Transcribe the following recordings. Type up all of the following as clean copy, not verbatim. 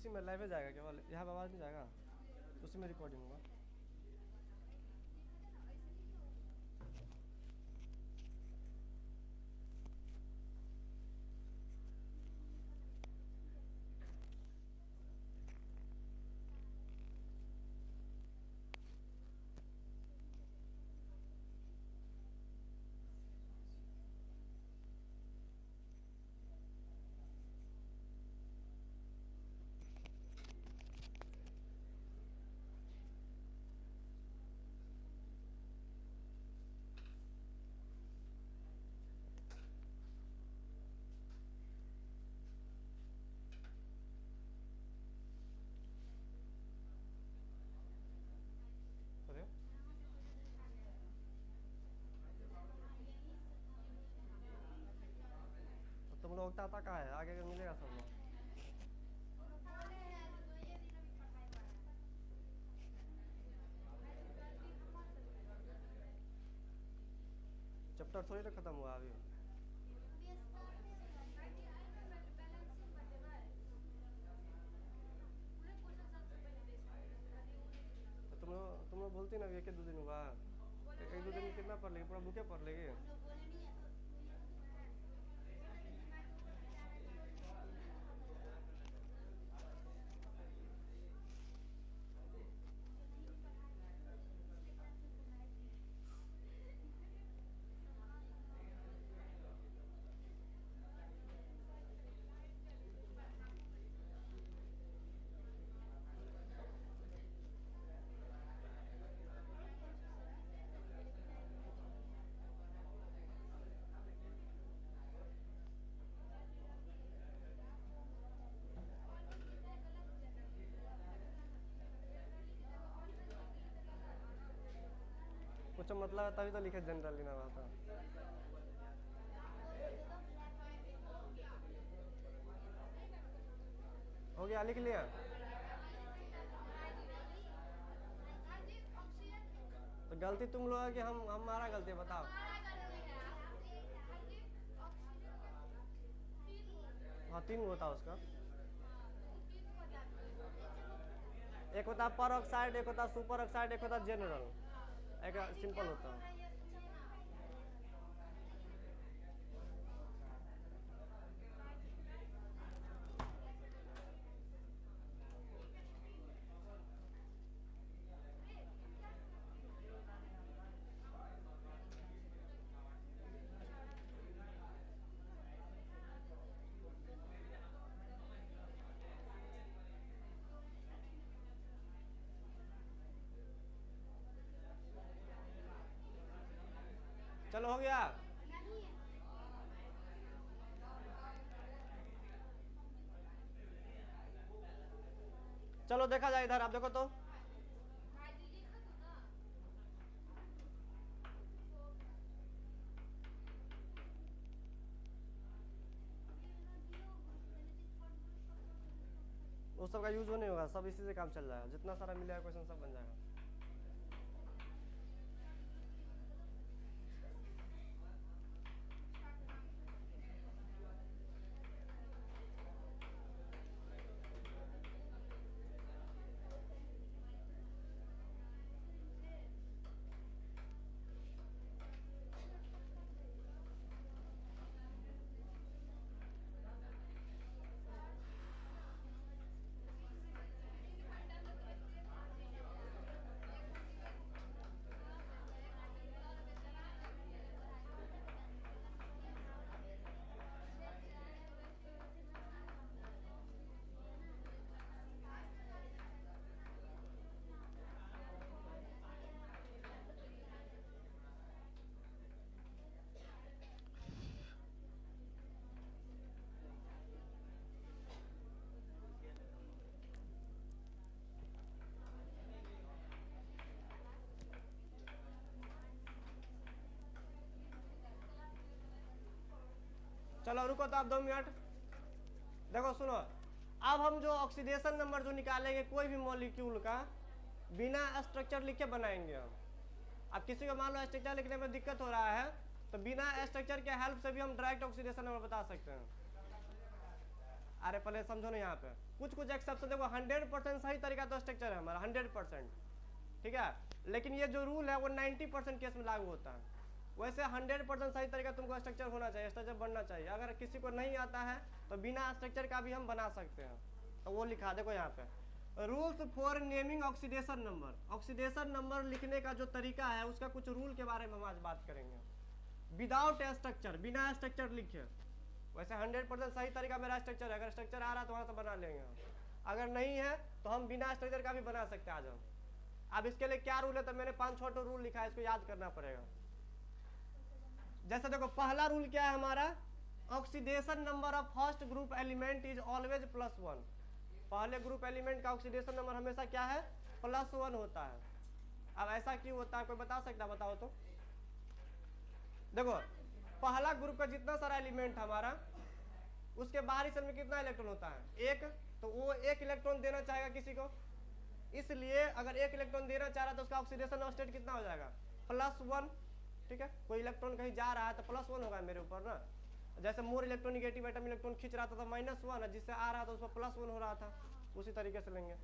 उसी में लाइव जाएगा केवल, यहाँ पर आवाज़ नहीं जाएगा, उसी में रिकॉर्डिंग होगा। अरे तुम लोग ताता कहाँ है, आगे मिलेगा सब लोग। चैप्टर थोड़ी ना खत्म हुआ अभी। तो तुम लोग बोलती ना अभी 1-2 दिन हुआ, 1-2 दिन में कितना पढ़ लेगी, पूरा बुके पढ़ लेगी। कुछ मतलब है तभी तो लिखे जनरली ना रहता। हो गया, लिख लिया। तो गलती तुम लोग है कि हमारा गलती है, बताओ। हाँ 3 होता है उसका। एक होता है पर ऑक्साइड, एक होता है सुपर ऑक्साइड, एक होता है जनरल, एक सिंपल होता है। चलो हो गया। चलो देखा जाए इधर, आप देखो तो। उस सब का यूज नहीं होगा, सब इसी से काम चल जाएगा, जितना सारा मिलेगा क्वेश्चन सब बन जाएगा। चलो रुको तो आप 2 मिनट, देखो सुनो। अब हम जो ऑक्सीडेशन नंबर जो निकालेंगे कोई भी मॉलिक्यूल का, बिना स्ट्रक्चर लिखे बनाएंगे हम। अब किसी को मान लो स्ट्रक्चर लिखने में दिक्कत हो रहा है, तो बिना स्ट्रक्चर के हेल्प से भी हम डायरेक्ट ऑक्सीडेशन नंबर बता सकते हैं। अरे पहले समझो ना, यहाँ पे कुछ कुछ एक्सेप्शन देखो, 100% सही तरीका तो स्ट्रक्चर है हमारा 100%, ठीक है, लेकिन ये जो रूल है वो 90% केस में लागू होता है। वैसे 100% सही तरीका तुमको स्ट्रक्चर होना चाहिए, स्ट्रक्चर बनना चाहिए। अगर किसी को नहीं आता है तो बिना स्ट्रक्चर का भी हम बना सकते हैं, तो वो लिखा देखो यहाँ पे, rules for naming oxidation number. Oxidation number लिखने का जो तरीका है उसका कुछ रूल के बारे में हम आज बात करेंगे। विदाउट स्ट्रक्चर, बिना स्ट्रक्चर लिखे। वैसे 100% सही तरीका मेरा स्ट्रक्चर है, अगर स्ट्रक्चर आ रहा है तो वहाँ से बना लेंगे हम, अगर नहीं है तो हम बिना स्ट्रक्चर का भी बना सकते हैं आज हम। अब इसके लिए क्या रूल है, तो मैंने 5-6 रूल लिखा है, इसको याद करना पड़ेगा। जैसे देखो पहला रूल क्या है हमारा, oxidation number of first group element is always +1। पहले ग्रुप एलिमेंट का ऑक्सीडेशन नंबर हमेशा क्या है, +1 होता है। अब ऐसा क्यों होता है, कोई बता सकता है, बताओ तो। देखो पहला ग्रुप का जितना सारा एलिमेंट हमारा, उसके बाहरी सेल में कितना इलेक्ट्रॉन होता है, 1, तो वो 1 इलेक्ट्रॉन देना चाहेगा किसी को, इसलिए अगर 1 इलेक्ट्रॉन देना चाह रहा है तो उसका ऑक्सीडेशन स्टेट कितना हो जाएगा, +1, ठीक है। कोई इलेक्ट्रॉन कहीं जा रहा है तो +1 होगा मेरे ऊपर ना, जैसे मोर इलेक्ट्रोनिगेटिव एटम इलेक्ट्रॉन खींच रहा था तो -1 है, जिससे आ रहा था उसमें +1 हो रहा था, उसी तरीके से लेंगे।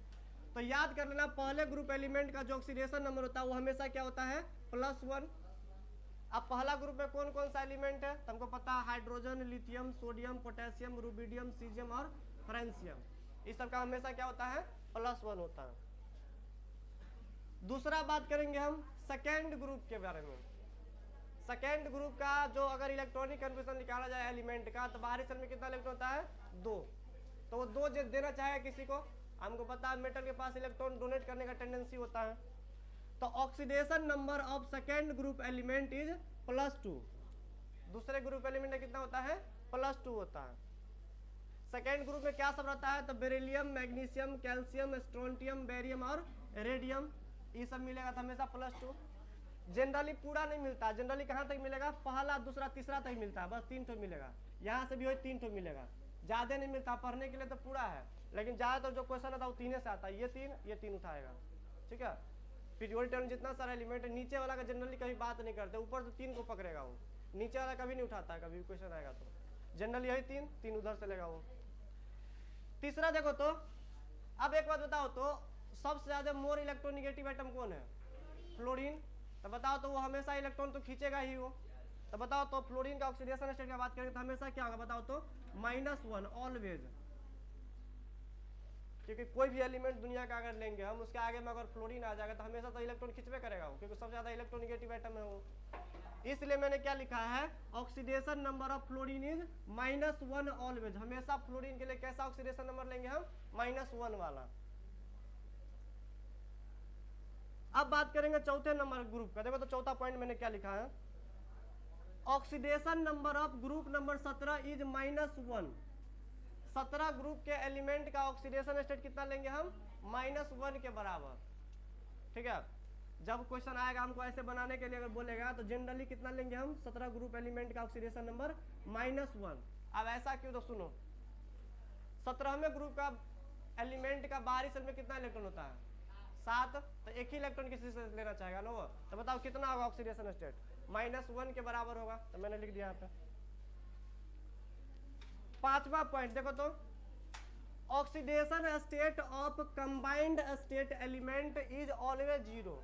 तो याद कर लेना, पहले ग्रुप एलिमेंट का जो ऑक्सीडेशन नंबर होता है वो हमेशा क्या होता है, +1। अब पहला ग्रुप में कौन कौन सा एलिमेंट है, तुमको पता है, hydrogen, lithium, sodium, potassium, rubidium, caesium और फ्रांसियम, इस सब का हमेशा क्या होता है, +1 होता है। दूसरा बात करेंगे हम सेकेंड ग्रुप के बारे में। सेकेंड ग्रुप का जो अगर इलेक्ट्रॉनिक कन्फर्मेशन निकाला जाए एलिमेंट का, तो बाहरी सेल में कितना इलेक्ट्रॉन होता है, 2, तो वो 2 देना चाहे किसी को, हमको पता है मेटल के पास इलेक्ट्रॉन डोनेट करने का टेंडेंसी होता है, तो oxidation number of second group element is +2। दूसरे ग्रुप एलिमेंट में कितना होता है, +2 होता है। सेकेंड ग्रुप में क्या सब रहता है, तो beryllium, magnesium, calcium, strontium, barium और रेडियम, ये सब मिलेगा तो हमेशा +2। जनरली पूरा नहीं मिलता, जनरली कहाँ तक मिलेगा, पहला, दूसरा, तीसरा तक मिलता है, बस 3 ठो मिलेगा, यहाँ से भी हो 3 ठो मिलेगा, ज्यादा नहीं मिलता। पढ़ने के लिए तो पूरा है, लेकिन ज्यादातर जो क्वेश्चन आता है वो 3 से आता है, ये 3 उठाएगा, ठीक है। पीरियोडिक टेबल जितना सारा एलिमेंट है, नीचे वाला का जनरली कभी बात नहीं करते, ऊपर तो 3 को पकड़ेगा वो, नीचे वाला कभी नहीं उठाता है, कभी क्वेश्चन आएगा तो जनरली यही 3 उधर से लेगा वो। तीसरा देखो तो, अब एक बात बताओ तो, सबसे ज्यादा मोर इलेक्ट्रोनिगेटिव एटम कौन है, फ्लोरीन, तो बताओ तो वो हमेशा इलेक्ट्रॉन तो खींचेगा ही वो, तो बताओ तो फ्लोरीन का ऑक्सीडेशन स्टेट की बात करेंगे तो हमेशा क्या होगा, बताओ तो -1 ऑलवेज, क्योंकि कोई भी एलिमेंट दुनिया का अगर लेंगे हम, उसके आगे में अगर फ्लोरीन आ जाएगा तो हमेशा तो इलेक्ट्रॉन खींचवे करेगा वो, क्योंकि सबसे ज्यादा इलेक्ट्रोनिगेटिव एटम है वो। इसलिए मैंने क्या लिखा है, oxidation number of fluorine is -1 always, हमेशा फ्लोरीन के लिए कैसा ऑक्सीडेशन नंबर लेंगे हम, -1 वाला। अब बात करेंगे चौथे नंबर ग्रुप का। देखो तो चौथा पॉइंट मैंने क्या लिखा है, oxidation number of group number 17 is -1। 17 group के एलिमेंट का ऑक्सीडेशन स्टेट कितना लेंगे हम, -1 के बराबर, ठीक है। जब क्वेश्चन आएगा हमको ऐसे बनाने के लिए अगर बोलेगा तो जनरली कितना लेंगे हम, 17 ग्रुप एलिमेंट का ऑक्सीडेशन नंबर -1। अब ऐसा क्यों, तो सुनो, 17वें ग्रुप का एलिमेंट का बाहरी सेल में कितना इलेक्ट्रॉन होता है, 7, तो एक ही इलेक्ट्रॉन किसी से लेना चाहेगा ना वो, तो बताओ कितना होगा ऑक्सीडेशन स्टेट, -1 के बराबर होगा, तो मैंने लिख दिया यहाँ पे। पांचवा पॉइंट देखो तो, oxidation state of combined state element is always 0।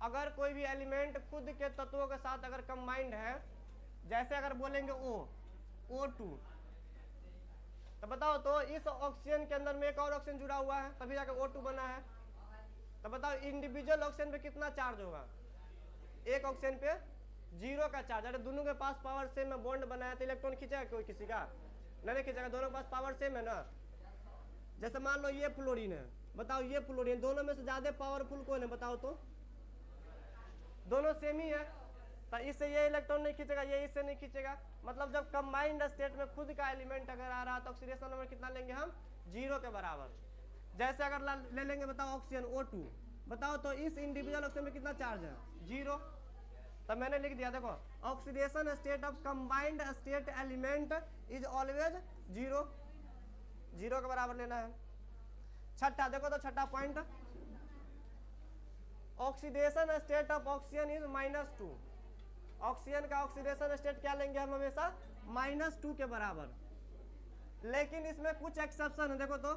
अगर कोई भी एलिमेंट खुद के तत्वों के साथ अगर कंबाइंड है, जैसे अगर बोलेंगे O2, तो बताओ तो इस ऑक्सीजन के अंदर में एक और ऑक्सीजन जुड़ा हुआ है, तभी जाकर O2 बना है, तो बताओ इंडिविजुअल ऑक्सीजन पे कितना चार्ज होगा, एक ऑक्सीजन पे 0 का चार्ज। अरे दोनों के पास पावर सेम है, बॉन्ड बनाया तो इलेक्ट्रॉन खींचेगा कोई किसी का, नहीं खींचेगा, दोनों के पास पावर सेम है ना। जैसे मान लो ये फ्लोरीन है, बताओ ये फ्लोरीन, दोनों में से ज्यादा पावरफुल कौन है, बताओ तो, दोनों सेम ही है, तो इससे ये इलेक्ट्रॉन नहीं खींचेगा, ये इससे नहीं खींचेगा। मतलब जब कंबाइंड स्टेट में खुद का एलिमेंट अगर आ रहा है तो ऑक्सीडेशन नंबर कितना लेंगे हम, 0 के बराबर। जैसे अगर ले लेंगे बताओ ऑक्सीजन O2, बताओ तो इस इंडिविजुअल ऑक्सीजन में कितना चार्ज है, 0, तो मैंने लिख दिया, देखो oxidation state of combined state element is always 0 के बराबर लेना है। छठा देखो तो, छठा point, oxidation state of oxygen is -2। Oxygen का ऑक्सीडेशन स्टेट क्या लेंगे हम, हमेशा -2 के बराबर लेकिन इसमें कुछ एक्सेप्शन है, देखो तो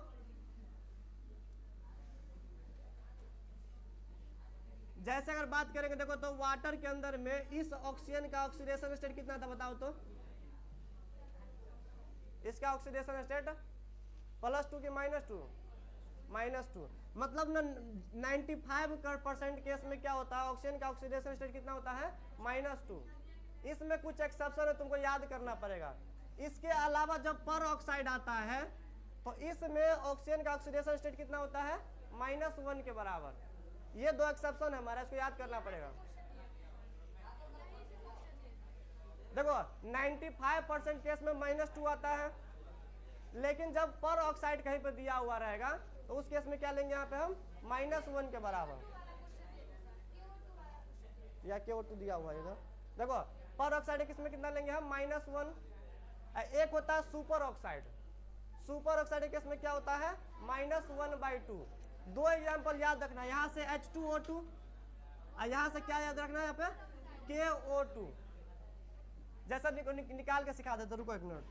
जैसे अगर बात करेंगे, देखो तो वाटर के अंदर में इस ऑक्सीजन का ऑक्सीडेशन स्टेट कितना था बताओ तो, इसका ऑक्सीडेशन स्टेट +2 की -2, -2, मतलब ना 95% केस में क्या होता है, ऑक्सीजन का ऑक्सीडेशन स्टेट कितना होता है, -2। इसमें कुछ एक्सेप्शन है, तुमको याद करना पड़ेगा। इसके अलावा जब पर ऑक्साइड आता है तो इसमें ऑक्सीजन का ऑक्सीडेशन स्टेट कितना होता है, -1 के बराबर। ये दो एक्सेप्शन है हमारा, इसको याद करना पड़ेगा। देखो 95% केस में -2 आता है, लेकिन जब पर ऑक्साइड कहीं पर दिया हुआ रहेगा तो उस केस में क्या लेंगे यहाँ पे हम, -1 के बराबर, या KO2 दिया हुआ है इधर। देखो पर ऑक्साइड किस में कितना लेंगे हम, -1। एक होता है super oxide, super oxide case में क्या होता है, -1/2। दो एग्जाम्पल याद रखना, यहाँ से H2O2 और यहाँ से क्या याद रखना है, यहाँ पे KO2। जैसा निकाल के सिखा देते, रुको 1 मिनट।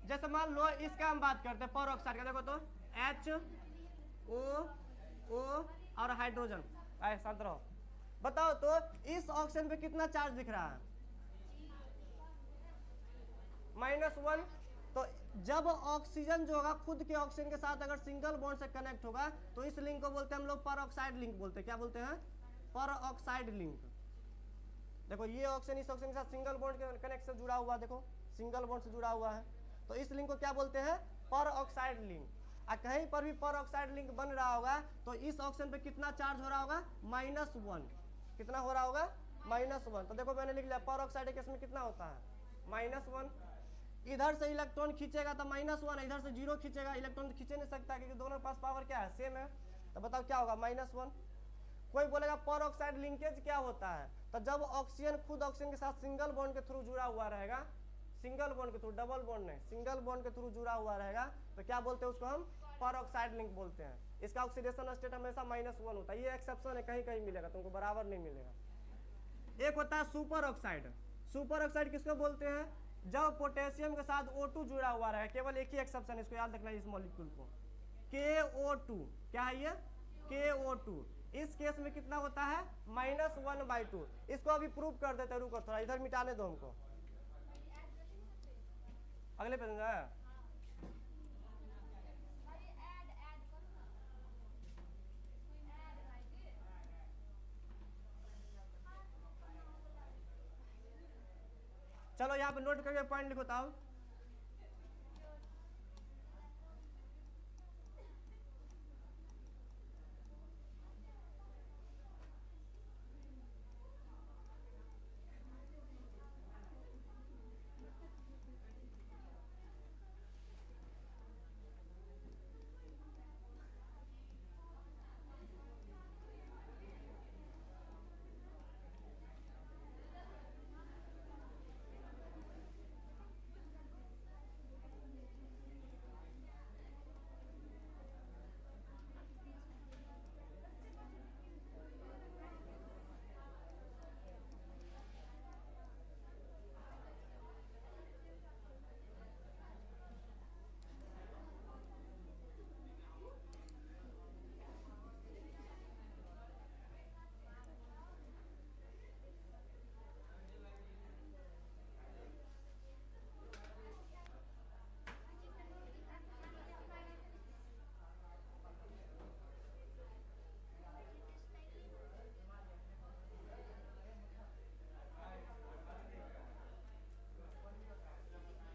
जैसे मान लो इसका हम बात करते हैं पर ऑक्साइड का, देखो तो HOO और हाइड्रोजन, शांत रहो। बताओ तो इस ऑक्सीजन पे कितना चार्ज दिख रहा है, -1। तो जब ऑक्सीजन जो होगा खुद के ऑक्सीजन के साथ अगर सिंगल बॉन्ड से कनेक्ट होगा तो इस लिंक को बोलते हैं हम लोग पर ऑक्साइड लिंक बोलते हैं। क्या बोलते हैं, पर ऑक्साइड लिंक। देखो ये ऑक्सीजन इस ऑक्सीजन के साथ सिंगल बॉन्ड के कनेक्ट से जुड़ा हुआ, देखो सिंगल बॉन्ड से जुड़ा हुआ है, तो इस लिंक को क्या बोलते हैं, पर ऑक्साइड लिंक। कहीं पर भी पर ऑक्साइड लिंक बन रहा होगा तो इस ऑक्सीजन पे कितना चार्ज हो रहा होगा, -1। कितना हो रहा होगा, -1। तो देखो मैंने लिख लिया पर ऑक्साइड केस में कितना होता है, -1। इधर से इलेक्ट्रॉन खींचेगा तो -1, इधर से 0 खींचेगा, इलेक्ट्रॉन तो खींचे नहीं सकता क्योंकि दोनों के पास पावर क्या है, सेम है। तो बताओ क्या होगा, -1। कोई बोलेगा पर ऑक्साइड लिंकेज क्या होता है, तो जब ऑक्सीजन खुद ऑक्सीजन के साथ सिंगल बॉन्ड के थ्रू जुड़ा हुआ रहेगा, सिंगल बॉन्ड के थ्रू, डबल बॉन्ड नहीं, सिंगल बॉन्ड के थ्रू जुड़ा हुआ रहेगा, तो क्या बोलते हैं उसको हम, पर ऑक्साइड लिंक बोलते हैं। इसका ऑक्सीडेशन स्टेट हमेशा -1 होता है। ये एक्सेप्शन है, कहीं कहीं मिलेगा तुमको, बराबर नहीं मिलेगा। एक होता है सुपर ऑक्साइड। सुपर ऑक्साइड किसको बोलते हैं, जब पोटेशियम के साथ O2 जुड़ा हुआ रहे। केवल एक ही एक्सेप्शन है, इसको याद रखना है इस मॉलिक्यूल को, KO2। क्या है ये, KO2। इस केस में कितना होता है, -1/2। इसको अभी प्रूव कर देते हैं, रुको थोड़ा इधर मिटाने दो हमको, अगले पेज में। चलो यहाँ पे नोट करके पॉइंट लिखो ताऊ।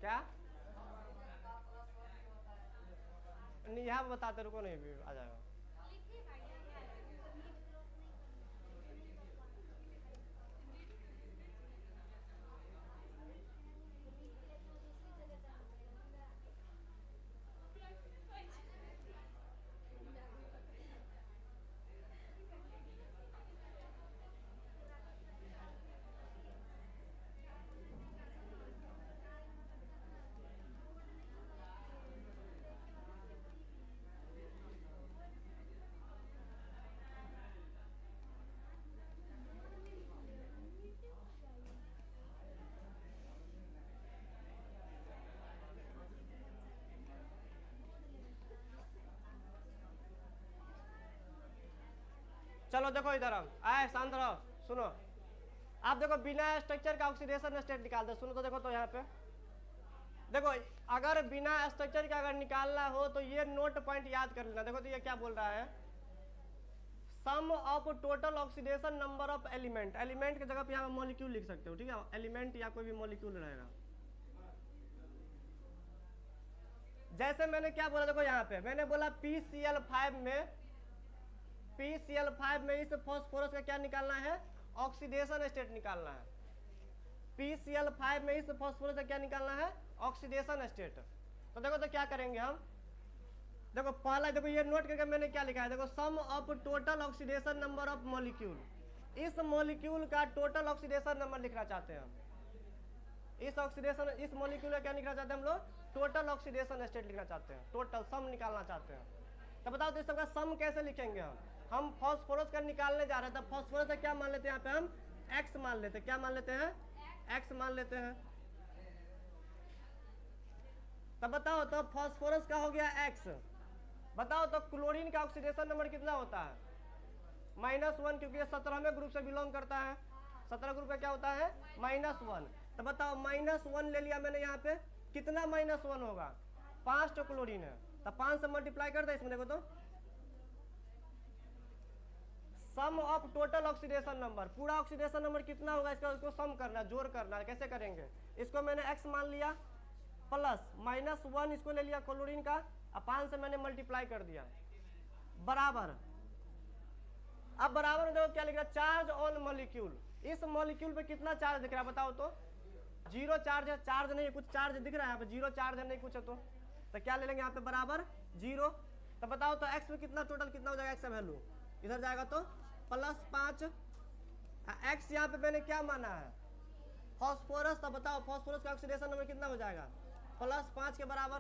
क्या नहीं, यहाँ बताते, रुको नहीं आ जाएगा। चलो देखो इधर हम आए, शांत रहो, सुनो। आप देखो बिना स्ट्रक्चर का ऑक्सीडेशन स्टेट निकाल दो, सुनो तो देखो तो यहाँ पे देखो, अगर बिना स्ट्रक्चर का अगर निकालना हो तो ये नोट पॉइंट याद कर लेना। देखो तो ये क्या बोल रहा है, sum of total oxidation number of element. Element की जगह पे यहाँ मॉलिक्यूल लिख सकते हो, ठीक है, एलिमेंट या कोई भी मॉलिक्यूल रहेगा। जैसे मैंने क्या बोला, देखो यहाँ पे मैंने बोला PCl5 में इस फॉस्फोरस का क्या निकालना है, ऑक्सीडेशन स्टेट निकालना है। PCl5 में इस फॉस्फोरस का क्या निकालना है, ऑक्सीडेशन स्टेट। तो देखो तो क्या करेंगे हम, देखो पहला देखो ये नोट करके मैंने क्या लिखा है, देखो sum of total oxidation number of molecule. इस मॉलिक्यूल का टोटल ऑक्सीडेशन नंबर लिखना चाहते हैं हम। इस मॉलिक्यूल का क्या लिखना चाहते हैं हम लोग, टोटल ऑक्सीडेशन स्टेट लिखना चाहते हैं, टोटल सम निकालना चाहते हैं। तो बताओ तो इस सबका सम कैसे लिखेंगे हम फॉस्फोरस का निकालने जा रहे हैं। तो फॉस्फोरस का क्या मान लेते हैं यहाँ पे हम, एक्स मान लेते हैं। क्या मान लेते हैं, एक्स मान लेते हैं। तब बताओ तो फॉस्फोरस का हो गया एक्स। बताओ तो क्लोरीन का ऑक्सीडेशन नंबर कितना होता है, -1, क्योंकि ये 17वें ग्रुप से बिलोंग करता है। 17 ग्रुप का क्या होता है, -1। तो बताओ -1 ले लिया मैंने यहाँ पे, कितना -1 होगा, 5 तो क्लोरीन है, तो 5 से मल्टीप्लाई कर दे इसमें। देखो तो सम ऑफ टोटल ऑक्सीडेशन नंबर, पूरा ऑक्सीडेशन नंबर कितना होगा इसका, उसको सम करना, जोड़ करना। कैसे करेंगे, इसको मैंने x मान लिया, प्लस -1 इसको ले लिया क्लोरीन का, और 5 से मैंने मल्टीप्लाई कर दिया, बराबर। अब बराबर में देखो क्या लिख रहा है, चार्ज ऑन मॉलिक्यूल। इस मॉलिक्यूल पे कितना चार्ज दिख रहा है बताओ तो, 0 चार्ज है, चार्ज नहीं है, कुछ चार्ज दिख रहा है यहाँ पे, 0 चार्ज है, नहीं कुछ है। तो क्या ले लेंगे यहाँ पे, बराबर 0। तो बताओ तो x में कितना टोटल कितना हो जाएगा, x का वैल्यू इधर जाएगा तो +5। x यहाँ पे मैंने क्या माना है, फॉस्फोरस। तो बताओ फॉस्फोरस का ऑक्सीडेशन नंबर कितना हो जाएगा, +5 के बराबर।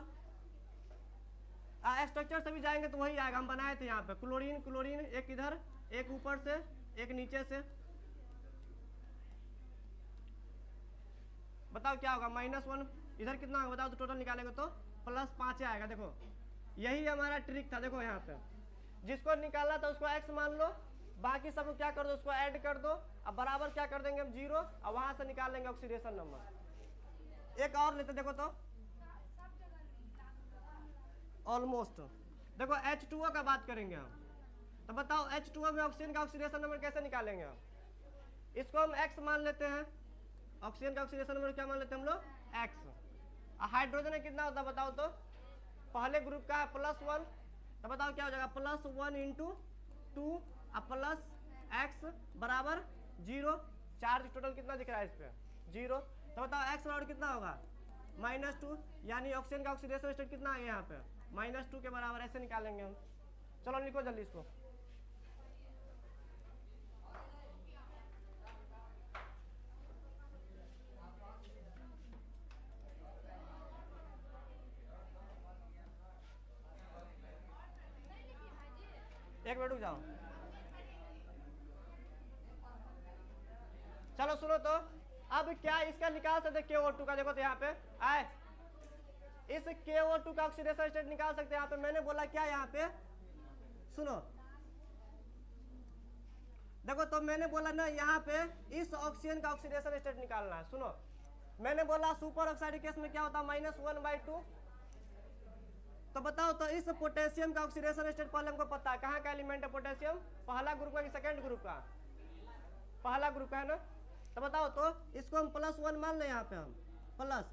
स्ट्रक्चर से भी जाएंगे तो वही आएगा, हम बनाए थे यहाँ पे क्लोरीन क्लोरीन, एक इधर, एक ऊपर से, एक नीचे से। बताओ क्या होगा, -1 इधर कितना होगा बताओ तो, टोटल निकालेंगे तो +5 आएगा। देखो यही हमारा ट्रिक था। देखो यहाँ पे जिसको निकालना था उसको x मान लो, बाकी सब क्या कर दो, उसको ऐड कर दो, अब बराबर क्या कर देंगे हम 0, और वहां से निकाल लेंगे ऑक्सीडेशन नंबर। एक और लेते देखो तो, ऑलमोस्ट देखो H2O का बात करेंगे हम। तो बताओ H2O में ऑक्सीजन का ऑक्सीडेशन नंबर कैसे निकालेंगे हम, इसको हम x मान लेते हैं। ऑक्सीजन का ऑक्सीडेशन नंबर क्या मान लेते हैं हम लोग, x। हाइड्रोजन में कितना होता है बताओ तो, पहले ग्रुप का है +1। तो बताओ क्या हो जाएगा, +1 × 2 प्लस x बराबर 0। चार्ज टोटल कितना दिख रहा है इस पे, 0। तो बताओ x बराबर कितना होगा, -2, यानी ऑक्सीजन का ऑक्सीडेशन स्टेट कितना आ गया यहाँ पे, -2 के बराबर। ऐसे निकालेंगे हम। चलो लिखो जल्दी इसको। एक मिनट रुक जाओ। चलो सुनो तो, अब क्या इसका निकाल सकते KO2 का। देखो तो यहाँ पे आए, इस KO2 का ऑक्सीडेशन स्टेट निकाल सकते हैं। यहाँ पे मैंने बोला क्या, यहाँ पे सुनो, देखो तो मैंने बोला ना यहाँ पे इस ऑक्सीजन का ऑक्सीडेशन स्टेट निकालना है। सुनो मैंने बोला सुपर ऑक्साइड केस में क्या होता है, -1/2। तो बताओ तो इस पोटेशियम का ऑक्सीडेशन स्टेट पहले हमको पता है, कहाँ का एलिमेंट है पोटेशियम, पहला ग्रुप का कि सेकंड ग्रुप का, पहला ग्रुप का है ना। तो बताओ तो इसको हम +1 मान लें यहाँ पे हम, प्लस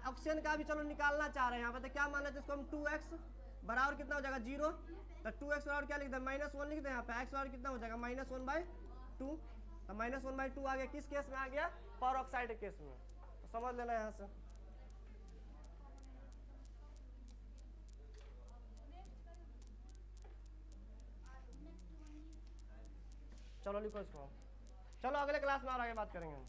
ऑक्सीजन का भी चलो निकालना चाह रहे हैं यहाँ पे। तो क्या मान लेते हैं इसको हम, 2x बराबर कितना हो जाएगा 0। तो 2x बराबर क्या लिखते हैं, -1 लिखते हैं यहाँ पे। x बराबर कितना हो जाएगा, -1/2। तो -1/2 आ गया, किस केस में आ गया, पर ऑक्साइड केस में। तो समझ लेना यहाँ से। चलो लिखो इसको, चलो अगले क्लास में और आगे बात करेंगे हम।